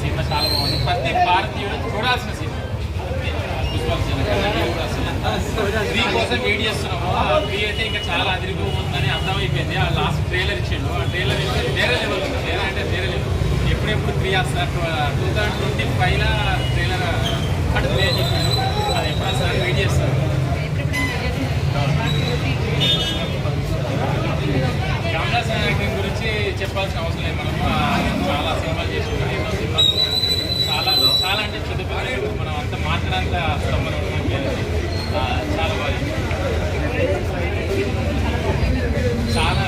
Cinema చాలా బాగుంది. ప్రతి భారతీయుడు చూడాల్సిన సినిమా. ఫ్రీ కోసం వెయిట్ చేస్తున్నాము. ఫ్రీ అయితే ఇంకా చాలా అదిరిపోతుందని అర్థమైపోయింది. ఆ లాస్ట్ ట్రైలర్ ఇచ్చిండు. ఆ ట్రైలర్ ఇస్తే వేరే లెవెల్ ఉంది. వేరే అంటే వేరే లెవెల్. ఎప్పుడెప్పుడు ఫ్రీ వస్తారు 2025 ట్రైలర్ అటు ప్లే చేసిండు. అది ఎప్పుడు వస్తారు వెయిట్ చేస్తారు. కమలాస్ యాక్టింగ్ గురించి చెప్పాల్సిన అవసరం లేదు. మనం చాలా సినిమాలు చేసిండు. ఎన్నో సినిమాలు చాలా చాలా అంటే పెద్ద పెద్ద మనం అంత మాట్లాడంత స్తంభన చాలా బాగా చాలా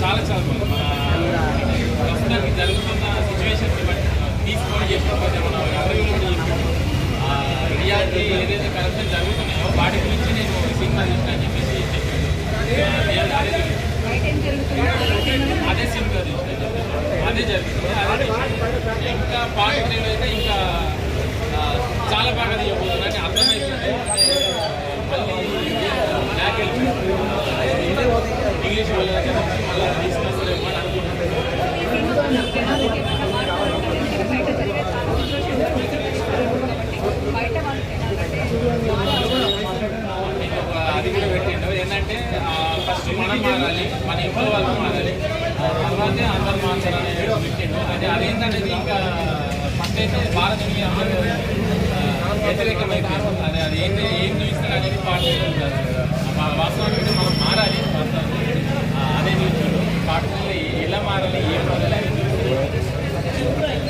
చాలా చాలా బాగుంది. మన ప్రస్తుతానికి జరుగుతున్న సిచ్యువేషన్స్ని బట్టి తీసుకొని చేసుకోకపోతే మనం ఎవరు రియాలిటీ ఏదైతే కరెక్షన్ జరుగుతున్నాయో వాటి గురించి నేను సినిమా తీసిన అని చెప్పేసి చెప్పాను. అదే సినిమా తీసిన అదే జరుగుతుంది. అదే ఇంకా పార్ట్ 3 అయితే ఇంకా చాలా బాగా తీయబోతుందని అర్థమైపోయింది. మళ్ళీ బ్యాక్ వెళ్ళిపోయింది. ఇంగ్లీష్ వాళ్ళ దగ్గర నుంచి మళ్ళీ తీసుకొస్తారేమో అని అనుకుంటున్నాను. అది కూడా పెట్టిండు. ఏంటంటే ఫస్ట్ మనం మారాలి, మన ఇంట్లో వాళ్ళు మారాలి, తర్వాతే అందరు మారుతారు అనేది పెట్టిండు. అంటే అదేంటనేది ఇంకా ఫస్ట్ అయితే భారతీయ అందరూ వ్యతిరేకమైపోయింది. అది ఏంటి ఏం చూపిస్తారు అనేది పార్టీ వాస్తవానికి మనం మారాలి. అదే చూపించాడు. పార్టీలో ఎలా మారాలి, ఏం మారాలి అనేది చూపిస్తారు.